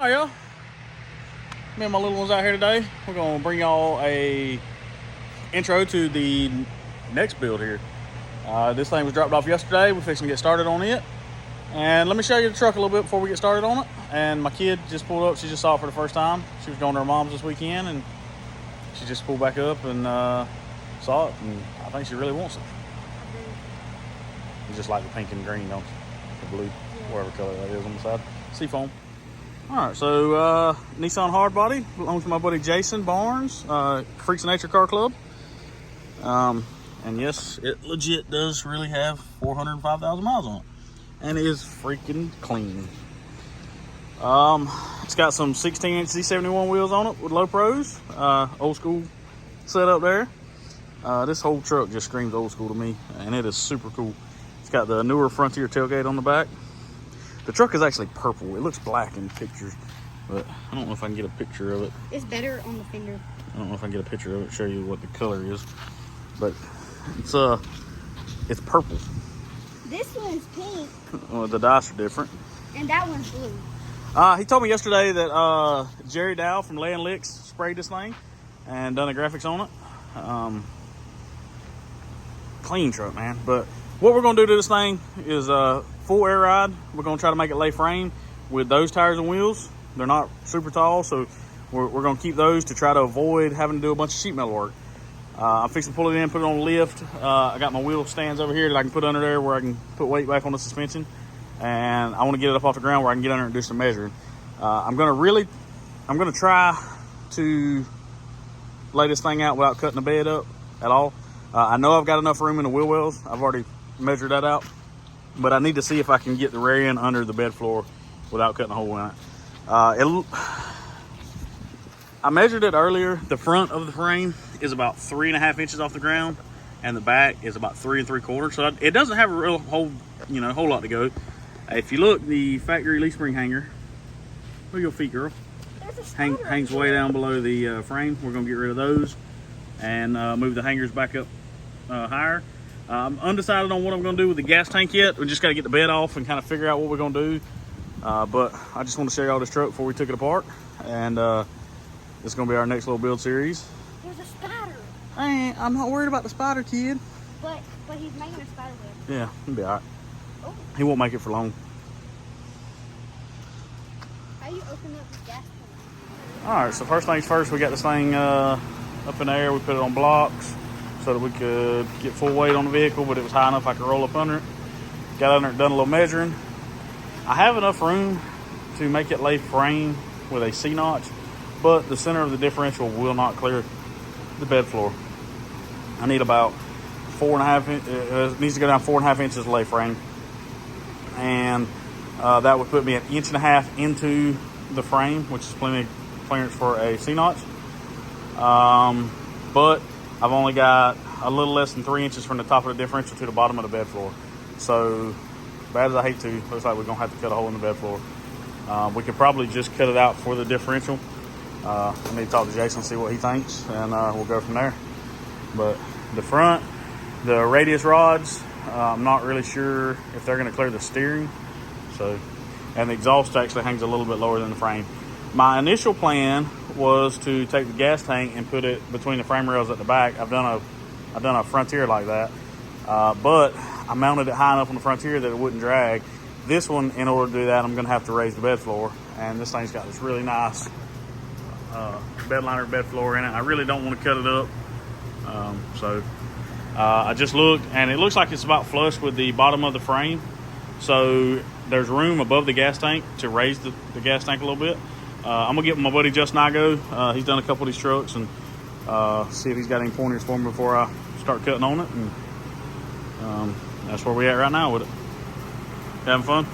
Hi y'all, me and my little ones out here today. We're gonna bring y'all a intro to the next build here. This thing was dropped off yesterday. We're fixing to get started on it. And let me show you the truck a little bit before we get started on it. And my kid just pulled up. She just saw it for the first time. She was going to her mom's this weekend and she just pulled back up and saw it, and I think she really wants it. You just like the pink and green, don't you? The blue, whatever color that is on the side. Seafoam. Alright, so Nissan Hardbody belongs to my buddy Jason Barnes, Freaks of Nature Car Club. And yes, it legit does really have 405,000 miles on it. And it is freaking clean. It's got some 16-inch Z71 wheels on it with low pros. Old school setup there. This whole truck just screams old school to me, and it is super cool. It's got the newer Frontier tailgate on the back. The truck is actually purple. It looks black in pictures, but I don't know if I can get a picture of it. It's better on the finger. I don't know if I can get a picture of it, show you what the color is, but it's purple. This one's pink. Well, the dice are different. And that one's blue. He told me yesterday that Jerry Dow from Lay and Licks sprayed this thing and done the graphics on it. Clean truck, man. But what we're gonna do to this thing is full air ride. We're gonna try to make it lay frame with those tires and wheels. They're not super tall, so we're gonna keep those to try to avoid having to do a bunch of sheet metal work. I'm fixing to pull it in, put it on a lift. I got my wheel stands over here that I can put under there where I can put weight back on the suspension. And I want to get it up off the ground where I can get under and do some measuring. I'm gonna try to lay this thing out without cutting the bed up at all. I know I've got enough room in the wheel wells. I've already measured that out, but I need to see if I can get the rear end under the bed floor without cutting a hole in it. I measured it earlier. The front of the frame is about 3.5 inches off the ground, and the back is about 3 3/4. So it doesn't have a whole lot to go. If you look, the factory leaf spring hanger, look at your feet, girl, hangs way down below the frame. We're gonna get rid of those and move the hangers back up higher. I'm undecided on what I'm gonna do with the gas tank yet. We just gotta get the bed off and kind of figure out what we're gonna do. But I just want to show you all this truck before we took it apart. And it's gonna be our next little build series. There's a spider. I'm not worried about the spider, kid. But he's making a spider web. Yeah, he'll be all right. Oh. He won't make it for long. How do you open up the gas tank? All right, so first things first, we got this thing up in the air. We put it on blocks so that we could get full weight on the vehicle, but it was high enough I could roll up under it. Got under it, done a little measuring. I have enough room to make it lay frame with a C-notch, but the center of the differential will not clear the bed floor. I need about 4.5 it needs to go down 4.5 inches to lay frame. And that would put me 1.5 inches into the frame, which is plenty of clearance for a C-notch. But I've only got a little less than 3 inches from the top of the differential to the bottom of the bed floor. So bad as I hate to, looks like we're gonna have to cut a hole in the bed floor. We could probably just cut it out for the differential. I need to talk to Jason, see what he thinks, and we'll go from there. But the front, the radius rods, I'm not really sure if they're gonna clear the steering. And the exhaust actually hangs a little bit lower than the frame. My initial plan was to take the gas tank and put it between the frame rails at the back. I've done a Frontier like that, but I mounted it high enough on the Frontier that it wouldn't drag. This one, in order to do that, I'm gonna have to raise the bed floor, and this thing's got this really nice bed liner bed floor in it. I really don't want to cut it up, I just looked, and it looks like it's about flush with the bottom of the frame. So there's room above the gas tank to raise the gas tank a little bit. I'm gonna get my buddy Justin Igo. He's done a couple of these trucks, and see if he's got any pointers for me before I start cutting on it. And that's where we at right now with it. Having fun?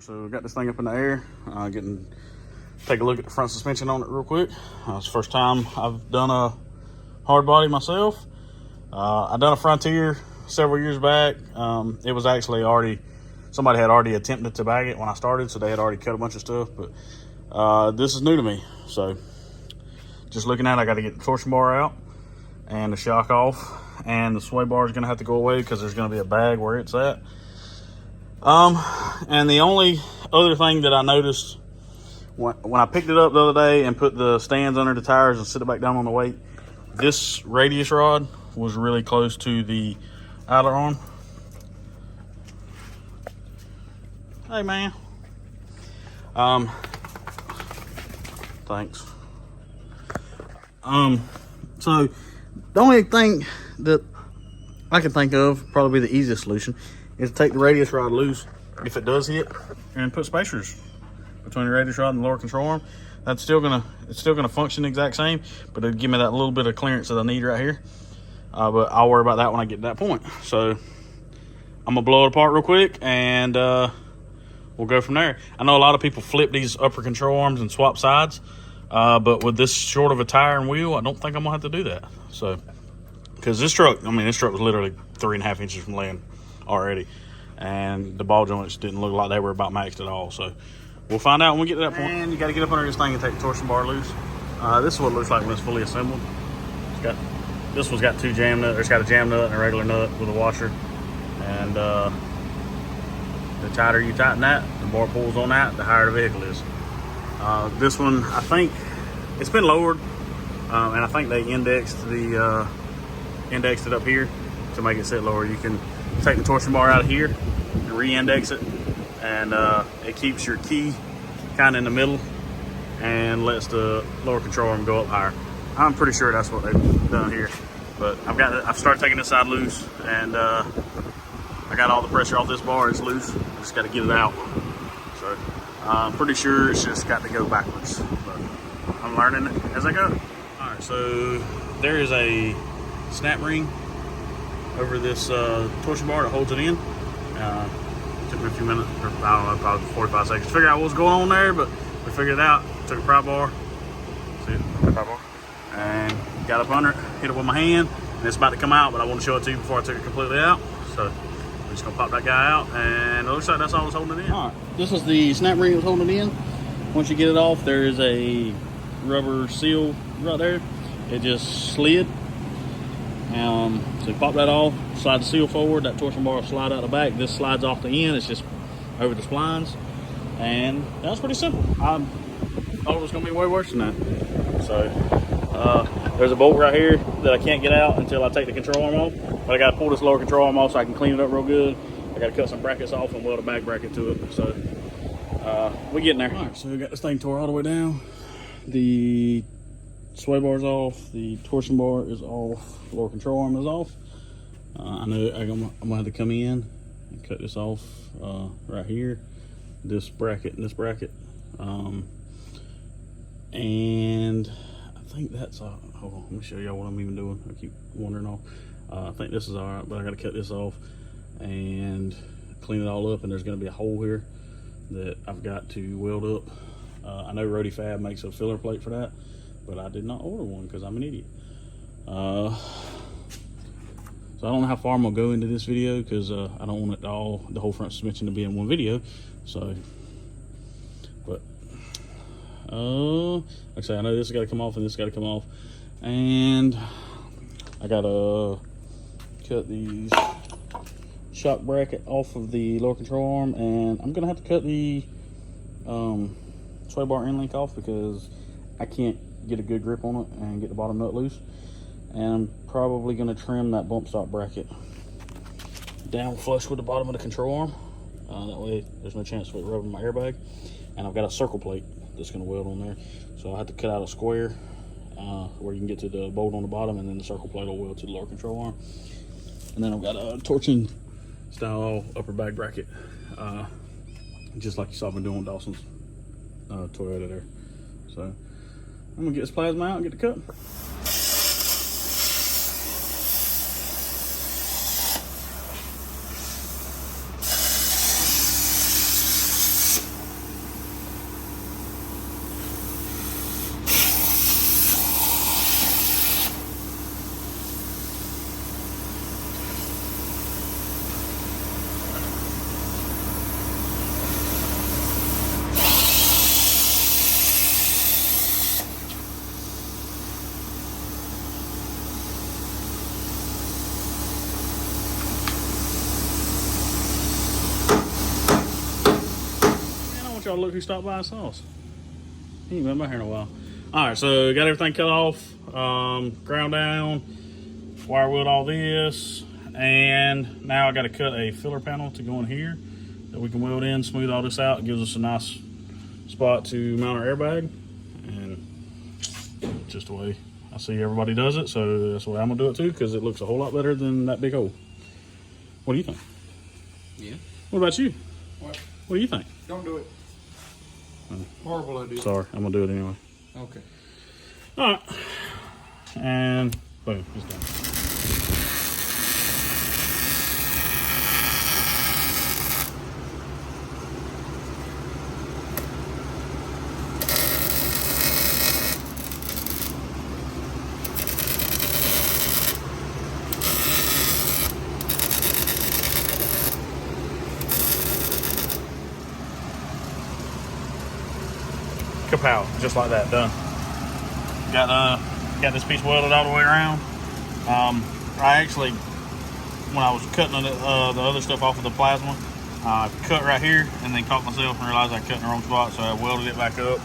So we got this thing up in the air, take a look at the front suspension on it real quick. It's the first time I've done a hard body myself. I done a Frontier several years back. It was actually somebody had already attempted to bag it when I started, so they had already cut a bunch of stuff, but this is new to me. So just looking at it, I got to get the torsion bar out and the shock off, and the sway bar is going to have to go away because there's going to be a bag where it's at. And the only other thing that I noticed when I picked it up the other day and put the stands under the tires and sit it back down on the weight, this radius rod was really close to the idler arm. Hey, man. Thanks. So the only thing that I can think of, probably the easiest solution, is to take the radius rod loose if it does hit, and put spacers between the radius rod and the lower control arm. It's still gonna function the exact same, but it'll give me that little bit of clearance that I need right here. But I'll worry about that when I get to that point. So I'm gonna blow it apart real quick, and we'll go from there. I know a lot of people flip these upper control arms and swap sides, but with this short of a tire and wheel, I don't think I'm gonna have to do that. So, because this truck was literally 3.5 inches from land already, and the ball joints didn't look like they were about maxed at all. So we'll find out when we get to that point. And you got to get up under this thing and take the torsion bar loose. This is what it looks like when it's fully assembled. This one's got two jam nuts. It's got a jam nut and a regular nut with a washer. And the tighter you tighten that, the more pulls on that, the higher the vehicle is. This one, I think it's been lowered, and I think they indexed it up here to make it sit lower. You can take the torsion bar out of here and re-index it, and it keeps your key kind of in the middle and lets the lower control arm go up higher. I'm pretty sure that's what they've done here, but I've started taking this side loose, and I got all the pressure off this bar. It's loose. I just got to get it out. So I'm pretty sure it's just got to go backwards, but I'm learning it as I go. All right, so there is a snap ring over this torsion bar that holds it in. Took me a few minutes, or I don't know, probably 45 seconds to figure out what was going on there, but we figured it out. Took a pry bar, and got up under it, hit it with my hand, and it's about to come out, but I want to show it to you before I took it completely out. So we're just gonna pop that guy out, and it looks like that's all that's holding it in. All right, this is the snap ring that's holding it in. Once you get it off, there is a rubber seal right there. It just slid. So you pop that off, slide the seal forward, that torsion bar will slide out the back. This slides off the end, it's just over the splines. And that's pretty simple. I thought it was gonna be way worse than that. So there's a bolt right here that I can't get out until I take the control arm off. But I gotta pull this lower control arm off so I can clean it up real good. I gotta cut some brackets off and weld a back bracket to it. So we're getting there. All right, so we got this thing tore all the way down. The sway bar is off, the torsion bar is off, lower control arm is off. I know I'm gonna have to come in and cut this off right here, this bracket and this bracket. And I think that's hold on, let me show y'all what I'm even doing. I keep wandering off. I think this is all right, but I gotta cut this off and clean it all up, and there's gonna be a hole here that I've got to weld up. I know Rody Fab makes a filler plate for that, but I did not order one because I'm an idiot. So I don't know how far I'm gonna go into this video because I don't want the whole front suspension to be in one video. So, but like I say, I know this has got to come off and this has got to come off, and I gotta cut these shock bracket off of the lower control arm, and I'm gonna have to cut the sway bar end link off because I can't get a good grip on it and get the bottom nut loose. And I'm probably gonna trim that bump stop bracket down flush with the bottom of the control arm. That way there's no chance of it rubbing my airbag. And I've got a circle plate that's gonna weld on there. So I'll have to cut out a square where you can get to the bolt on the bottom, and then the circle plate will weld to the lower control arm. And then I've got a torsion style upper back bracket, just like you saw me doing with Dawson's Toyota there. So I'm gonna get this plasma out and get the cut. want y'all to look who stopped by and saw us. He ain't been by here in a while. All right, so got everything cut off, ground down, wire wheeled all this, and now I got to cut a filler panel to go in here that we can weld in, smooth all this out. It gives us a nice spot to mount our airbag, and just the way I see everybody does it, so that's the way I'm gonna do it too, because it looks a whole lot better than that big hole. What do you think? Yeah. What about you? What? What do you think? Don't do it. Horrible idea. Sorry, I'm gonna do it anyway. Okay. All right, and boom, it's done. Kapow, just like that, done. Got this piece welded all the way around. I actually, when I was cutting the other stuff off of the plasma, cut right here and then caught myself and realized I cut in the wrong spot, so I welded it back up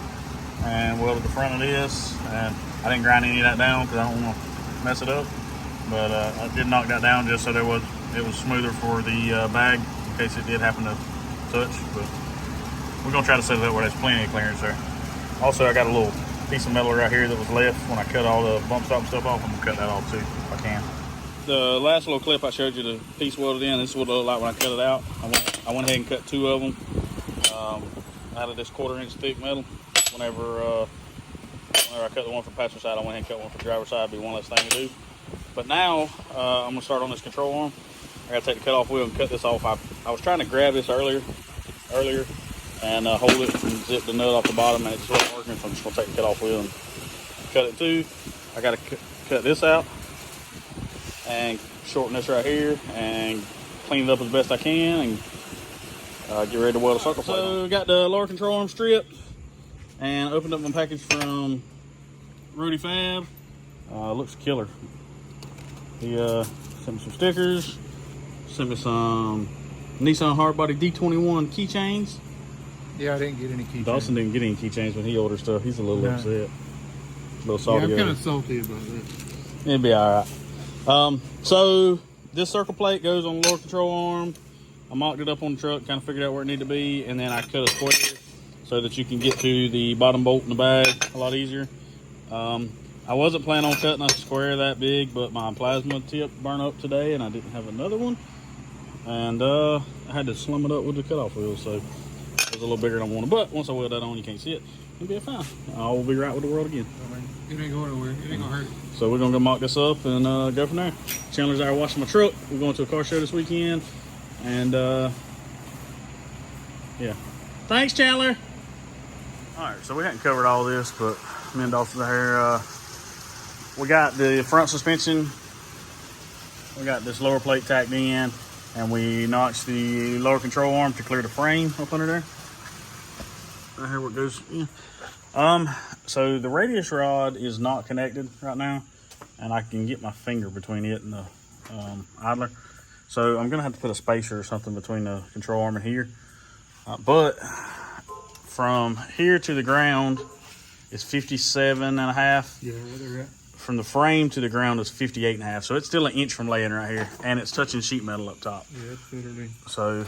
and welded the front of this. And I didn't grind any of that down because I don't want to mess it up, but I did knock that down just so it was smoother for the bag in case it did happen to touch. But we're gonna try to set it up where there's plenty of clearance there. Also, I got a little piece of metal right here that was left when I cut all the bump stop stuff off. I'm gonna cut that off too if I can. The last little clip I showed you, the piece welded in, this is what it looked like when I cut it out. I went ahead and cut 2 of them out of this 1/4 inch thick metal. Whenever I cut the one for passenger side, I went ahead and cut one for driver side. It'd be one less thing to do. But now I'm gonna start on this control arm. I gotta take the cut off wheel and cut this off. I was trying to grab this earlier and hold it and zip the nut off the bottom, and it just wasn't working, so I'm just gonna take the cut off wheel and cut it too. I gotta cut this out and shorten this right here and clean it up as best I can and get ready to weld a circle plate. So we got the lower control arm stripped and opened up my package from Rudy Fab. Looks killer. He sent me some stickers, sent me some Nissan Hardbody D21 keychains. Yeah, I didn't get any keychains. Dawson didn't get any keychains when he ordered stuff. He's a little upset. A little salty. Yeah, I'm kind of salty about that. It'll be all right. So this circle plate goes on the lower control arm. I mocked it up on the truck, kind of figured out where it needed to be, and then I cut a square so that you can get to the bottom bolt in the bag a lot easier. I wasn't planning on cutting a square that big, but my plasma tip burned up today, and I didn't have another one. And I had to slim it up with the cutoff wheel, so it was a little bigger than I wanted. But once I weld that on, you can't see it. It'll be fine. I'll be right with the world again. I mean, it ain't going nowhere. It ain't gonna hurt. So we're gonna go mock this up and go from there. Chandler's out washing my truck. We're going to a car show this weekend, and yeah. Thanks, Chandler. All right, so we hadn't covered all this, but me and Dawson's here. We got the front suspension. We got this lower plate tacked in, and we notched the lower control arm to clear the frame up under there. Right here where it goes in. So the radius rod is not connected right now, and I can get my finger between it and the idler. So I'm gonna have to put a spacer or something between the control arm and here. But from here to the ground is 57.5. Yeah, where they're at. From the frame to the ground is 58.5. So it's still an inch from laying right here, and it's touching sheet metal up top. Yeah, it's literally. So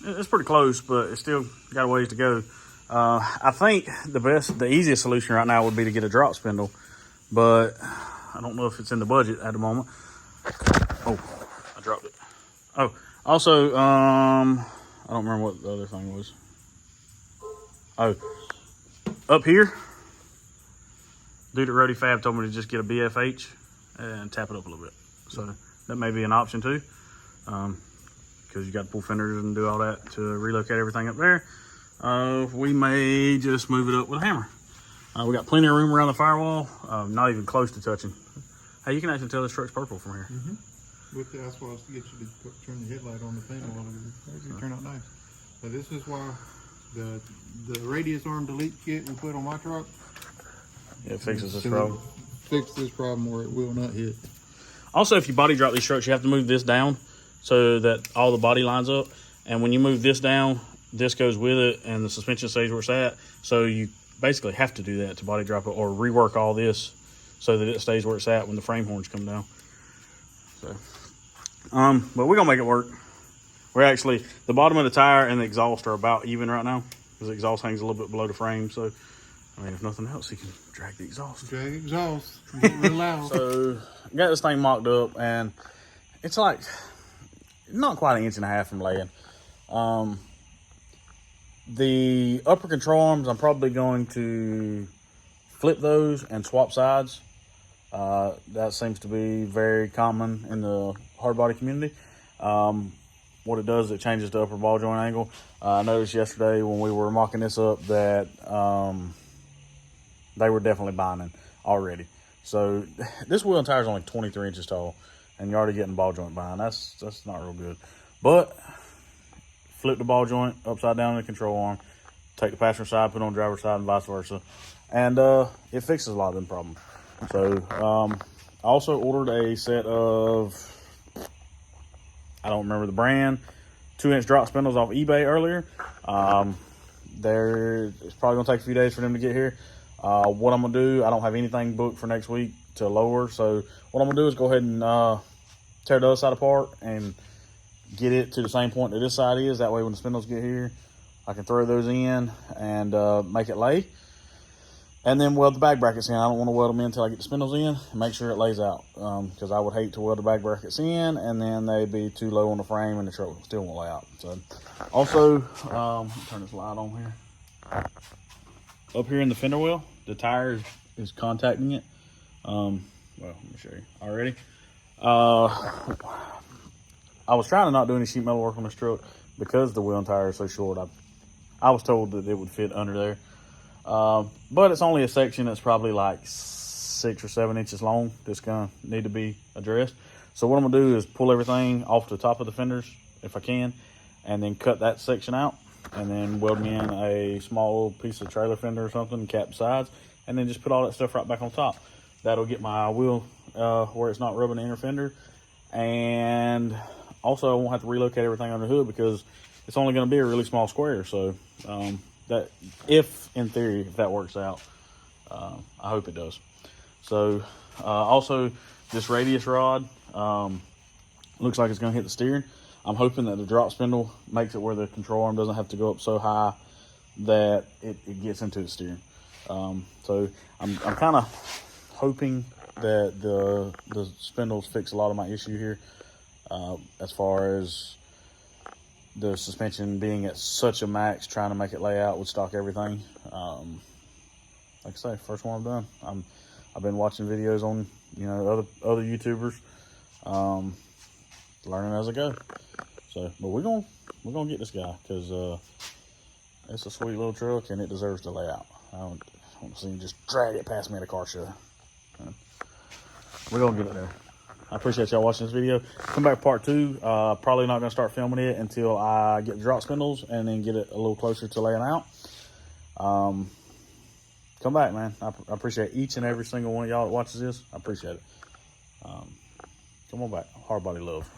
it's pretty close, but it's still got a ways to go. I think the easiest solution right now would be to get a drop spindle, but I don't know if it's in the budget at the moment. Oh, I dropped it. Oh, also, I don't remember what the other thing was. Oh, up here, dude at Rody Fab told me to just get a BFH and tap it up a little bit. So that may be an option too. Because you got to pull fenders and do all that to relocate everything up there. We may just move it up with a hammer. We got plenty of room around the firewall, not even close to touching. Hey, you can actually tell this truck's purple from here. Mm-hmm. With the asphalt to get you to turn the headlight on the panel while it turn out nice. So this is why the radius arm delete kit we put on my truck. Yeah, it fixes this problem. Fix this problem where it will not hit. Also, if you body drop these trucks, you have to move this down so that all the body lines up. And when you move this down, this goes with it, and the suspension stays where it's at. So you basically have to do that to body drop it, or rework all this so that it stays where it's at when the frame horns come down. So, but we're gonna make it work. We're actually, the bottom of the tire and the exhaust are about even right now, because the exhaust hangs a little bit below the frame. So, I mean, if nothing else, you can drag the exhaust. Drag exhaust. Get real loud. So, I got this thing mocked up, and it's like not quite an inch and a half from laying. The upper control arms, I'm probably going to flip those and swap sides. That seems to be very common in the hard body community. What it does, it changes the upper ball joint angle. I noticed yesterday when we were mocking this up that they were definitely binding already. So this wheel and tire is only 23 inches tall, and you're already getting ball joint bind. That's not real good. But flip the ball joint upside down in the control arm, take the passenger side, put on the driver's side, and vice versa, and it fixes a lot of them problems. So I also ordered a set of, I don't remember the brand, 2-inch drop spindles off eBay earlier. It's probably gonna take a few days for them to get here. What I'm gonna do, I don't have anything booked for next week to lower, so what I'm gonna do is go ahead and tear the other side apart and get it to the same point that this side is. That way when the spindles get here, I can throw those in and make it lay. And then weld the back brackets in. I don't want to weld them in until I get the spindles in and make sure it lays out. Because I would hate to weld the back brackets in and then they'd be too low on the frame and the truck still won't lay out. So, also, turn this light on here. Up here in the fender well, the tire is contacting it. Well, let me show you. Already. I was trying to not do any sheet metal work on this truck because the wheel and tire is so short. I was told that it would fit under there. But it's only a section that's probably like 6 or 7 inches long that's gonna need to be addressed. So what I'm gonna do is pull everything off the top of the fenders if I can, and then cut that section out, and then weld me in a small piece of trailer fender or something and cap the sides, and then just put all that stuff right back on top. That'll get my wheel where it's not rubbing the inner fender, and also I won't have to relocate everything under the hood because it's only going to be a really small square. So that, if in theory, if that works out, I hope it does. So also this radius rod looks like it's going to hit the steering. I'm hoping that the drop spindle makes it where the control arm doesn't have to go up so high that it gets into the steering. So I'm kind of hoping that the spindles fix a lot of my issue here, as far as the suspension being at such a max, trying to make it lay out with stock everything. Like I say, first one I've done. I've been watching videos on, other YouTubers, learning as I go. So, but we're gonna get this guy because it's a sweet little truck and it deserves to lay out. I don't see him just drag it past me at a car show. We're gonna get it there. I appreciate y'all watching this video. Come back part 2. Probably not gonna start filming it until I get the drop spindles and then get it a little closer to laying out. Come back, man. I appreciate each and every single one of y'all that watches this. I appreciate it. Come on back. Hard body love.